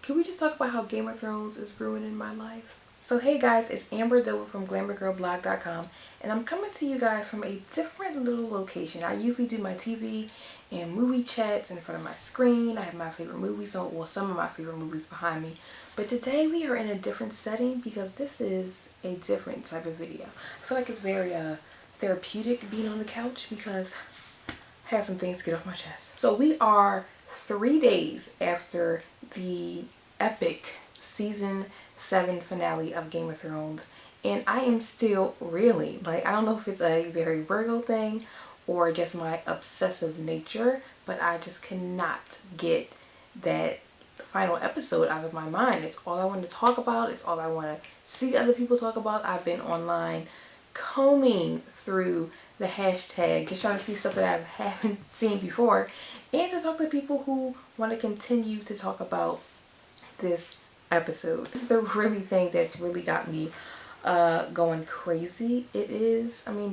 Can we just talk about how Game of Thrones is ruining my life? So hey guys, it's Amber Dover from glamourgirlblog.com, and I'm coming to you guys from a different little location. I usually do my TV and movie chats in front of my screen. I have my favorite movies on, well, some of my favorite movies behind me. But today we are in a different setting because this is a different type of video. I feel like it's very therapeutic being on the couch because I have some things to get off my chest. So we are 3 days after the epic season 7 finale of Game of Thrones, and I am still reeling. Like, I don't know if it's a very Virgo thing or just my obsessive nature, but I just cannot get that final episode out of my mind. It's all I want to talk about. It's all I want to see other people talk about. I've been online combing through the hashtag just trying to see stuff that I haven't seen before, and to talk to people who want to continue to talk about this episode. This is the really thing that's really got me going crazy. It is, I mean,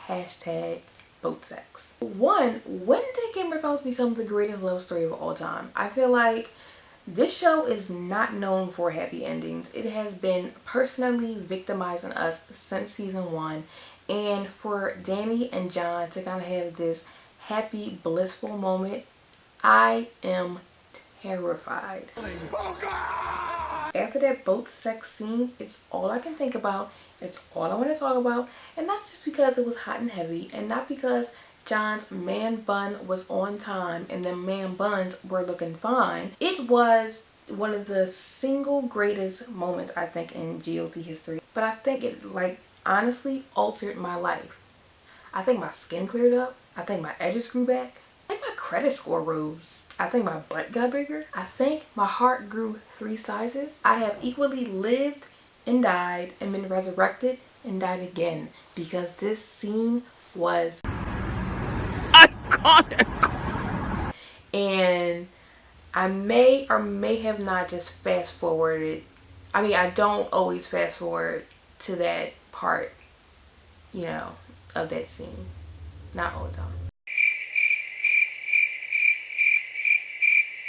hashtag boat sex. One, when did Game of Thrones become the greatest love story of all time? I feel like this show is not known for happy endings. It has been personally victimizing us since season 1, and for Dany and Jon to kind of have this happy, blissful moment, I am terrified. After that boat sex scene, it's all I can think about. It's all I want to talk about. And not just because it was hot and heavy, and not because Jon's man bun was on time and the man buns were looking fine. It was one of the single greatest moments, I think, in GOT history. But I think it, like, honestly altered my life. I think my skin cleared up. I think my edges grew back. I think my credit score rose. I think my butt got bigger. I think my heart grew 3 sizes. I have equally lived and died and been resurrected and died again because this scene was iconic. And I may or may have not just fast forwarded. I mean, I don't always fast forward to that part, you know, of that scene. Not all the time.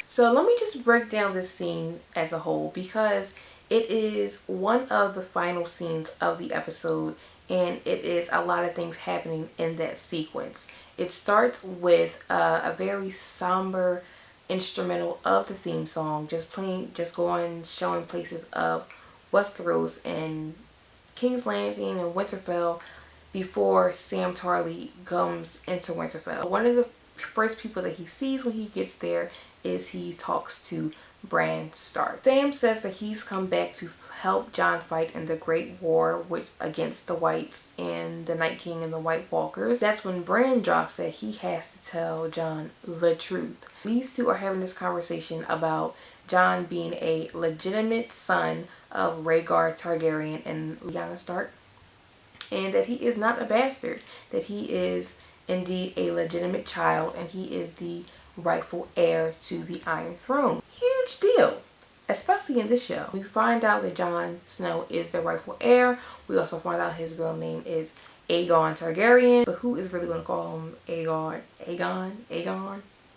So let me just break down this scene as a whole, because it is one of the final scenes of the episode, and it is a lot of things happening in that sequence. It starts with a very somber instrumental of the theme song, just playing, just going, showing places of Westeros and King's Landing and Winterfell before Sam Tarly comes into Winterfell. One of the first people that he sees when he gets there is he talks to Bran Stark. Sam says that he's come back to help Jon fight in the Great War against the Whites and the Night King and the White Walkers. That's when Bran drops that he has to tell Jon the truth. These two are having this conversation about Jon being a legitimate son of Rhaegar Targaryen and Lyanna Stark, and that he is not a bastard, that he is indeed a legitimate child, and he is the rightful heir to the Iron Throne. Huge deal, especially in this show. We find out that Jon Snow is the rightful heir. We also find out his real name is Aegon Targaryen, but who is really going to call him Aegon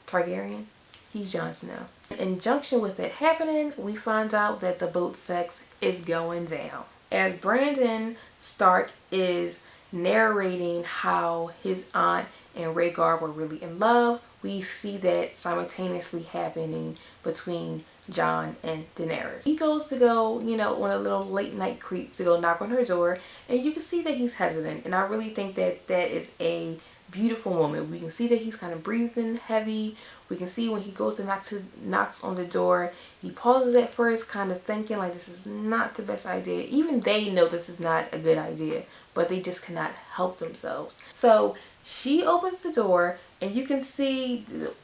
Targaryen? He's Jon Snow. In conjunction with that happening, we find out that the boat sex is going down. As Brandon Stark is narrating how his aunt and Rhaegar were really in love, we see that simultaneously happening between Jon and Daenerys. He goes to go, you know, on a little late night creep to go knock on her door, and you can see that he's hesitant, and I really think that that is a beautiful moment. We can see that he's kind of breathing heavy. We can see when he goes to knocks on the door, he pauses at first, kind of thinking like this is not the best idea. Even they know this is not a good idea, but they just cannot help themselves. So she opens the door, and you can see this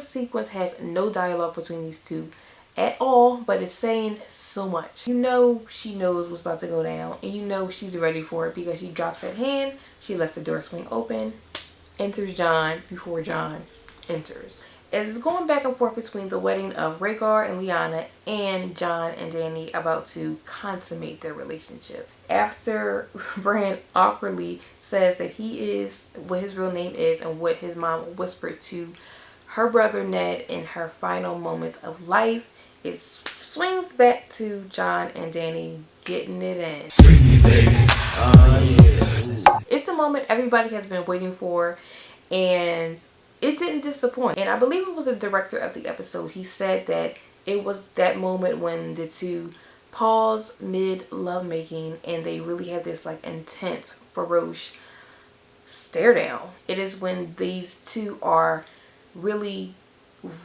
sequence has no dialogue between these two at all, but it's saying so much. You know she knows what's about to go down, and you know she's ready for it because she drops that hand, she lets the door swing open, enters Jon before Jon enters. It's going back and forth between the wedding of Rhaegar and Lyanna and Jon and Dany about to consummate their relationship. After Bran awkwardly says that he is what his real name is and what his mom whispered to her brother Ned in her final moments of life. It swings back to Jon and Dany getting it in. It's a moment everybody has been waiting for, and it didn't disappoint. And I believe it was the director of the episode. He said that it was that moment when the two pause mid lovemaking and they really have this like intense, ferocious stare down. It is when these two are really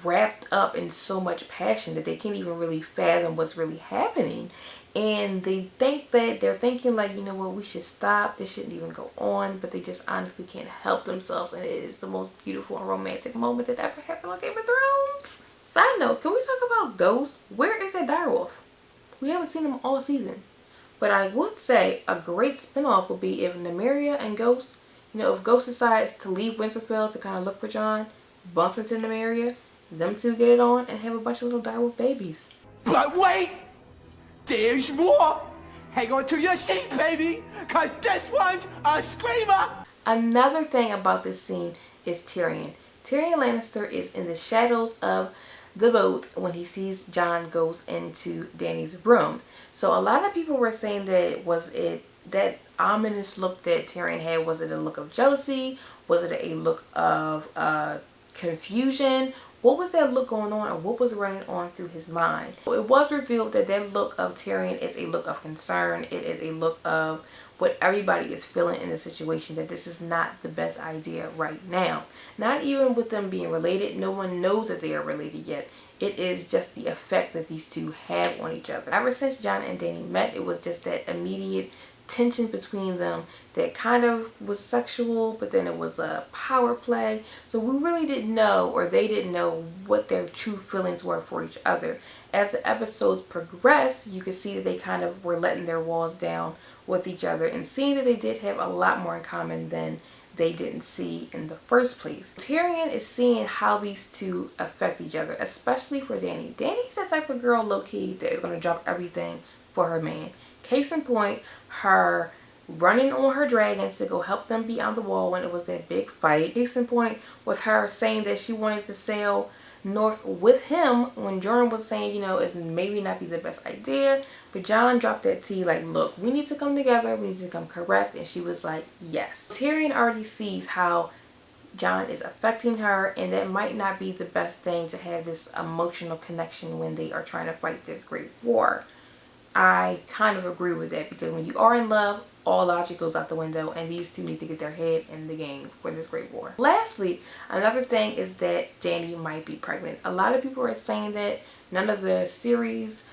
wrapped up in so much passion that they can't even really fathom what's really happening, and they think that they're thinking like, you know what, we should stop, this shouldn't even go on, but they just honestly can't help themselves, and it is the most beautiful and romantic moment that ever happened on Game of Thrones. Side note, can we talk about Ghost? Where is that direwolf? We haven't seen him all season. But I would say a great spinoff would be if Nymeria and Ghost, you know, if Ghost decides to leave Winterfell to kind of look for Jon, bumps into Nymeria, them two get it on and have a bunch of little direwolf babies. But wait! There's more! Hang on to your seat, baby! Cause this one's a screamer! Another thing about this scene is Tyrion. Tyrion Lannister is in the shadows of the boat when he sees Jon goes into Dany's room. So a lot of people were saying that was it that ominous look that Tyrion had, was it a look of jealousy? Was it a look of confusion? What was that look going on, or what was running on through his mind? It was revealed that that look of Tyrion is a look of concern. It is a look of what everybody is feeling in the situation, that this is not the best idea right now. Not even with them being related. No one knows that they are related yet. It is just the effect that these two have on each other. Ever since Jon and Dany met, it was just that immediate tension between them that kind of was sexual, but then it was a power play. So we really didn't know, or they didn't know, what their true feelings were for each other. As the episodes progressed, you could see that they kind of were letting their walls down with each other and seeing that they did have a lot more in common than they didn't see in the first place. Tyrion is seeing how these two affect each other, especially for Dany. Dany's the type of girl, low-key, that is going to drop everything for her man. Case in point, her running on her dragons to go help them beyond the wall when it was that big fight. Case in point with her saying that she wanted to sail north with him when Jordan was saying, you know, it's maybe not be the best idea. But Jon dropped that tea like, look, we need to come together. We need to come correct. And she was like, yes. Tyrion already sees how Jon is affecting her, and that might not be the best thing to have this emotional connection when they are trying to fight this great war. I kind of agree with that, because when you are in love, all logic goes out the window, and these two need to get their head in the game for this great war. Lastly, another thing is that Dany might be pregnant. A lot of people are saying that. None of the series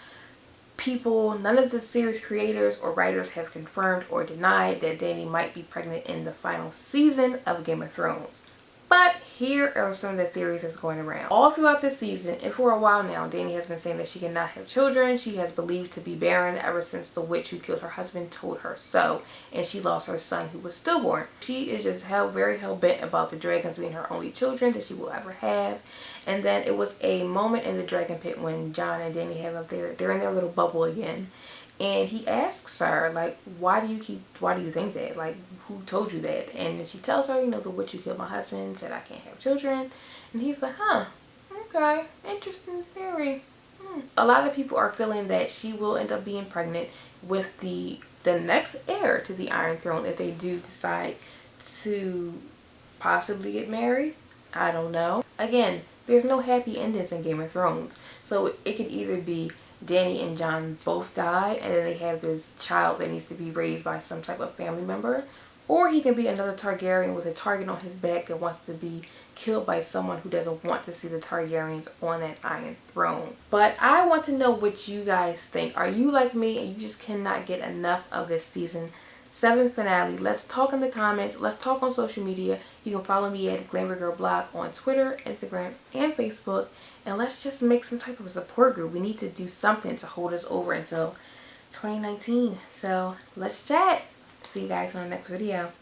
people, none of the series creators or writers have confirmed or denied that Dany might be pregnant in the final season of Game of Thrones. But here are some of the theories that's going around. All throughout this season, and for a while now, Dany has been saying that she cannot have children. She has believed to be barren ever since the witch who killed her husband told her so. And she lost her son who was stillborn. She is just very hell-bent about the dragons being her only children that she will ever have. And then it was a moment in the dragon pit when Jon and Dany have up there, they're in their little bubble again. And he asks her, like, why do you think that? Like, who told you that? And she tells her, you know, the witch who killed my husband said I can't have children. And he's like, huh, okay, interesting theory. A lot of people are feeling that she will end up being pregnant with the next heir to the Iron Throne if they do decide to possibly get married. I don't know. Again, there's no happy endings in Game of Thrones. So it could either be Dany and Jon both die, and then they have this child that needs to be raised by some type of family member. Or he can be another Targaryen with a target on his back that wants to be killed by someone who doesn't want to see the Targaryens on that Iron Throne. But I want to know what you guys think. Are you like me and you just cannot get enough of this season 7 finale? Let's talk in the comments. Let's talk on social media. You can follow me at Glamour Girl Blog on Twitter, Instagram, and Facebook. And let's just make some type of a support group. We need to do something to hold us over until 2019. So let's chat. See you guys in the next video.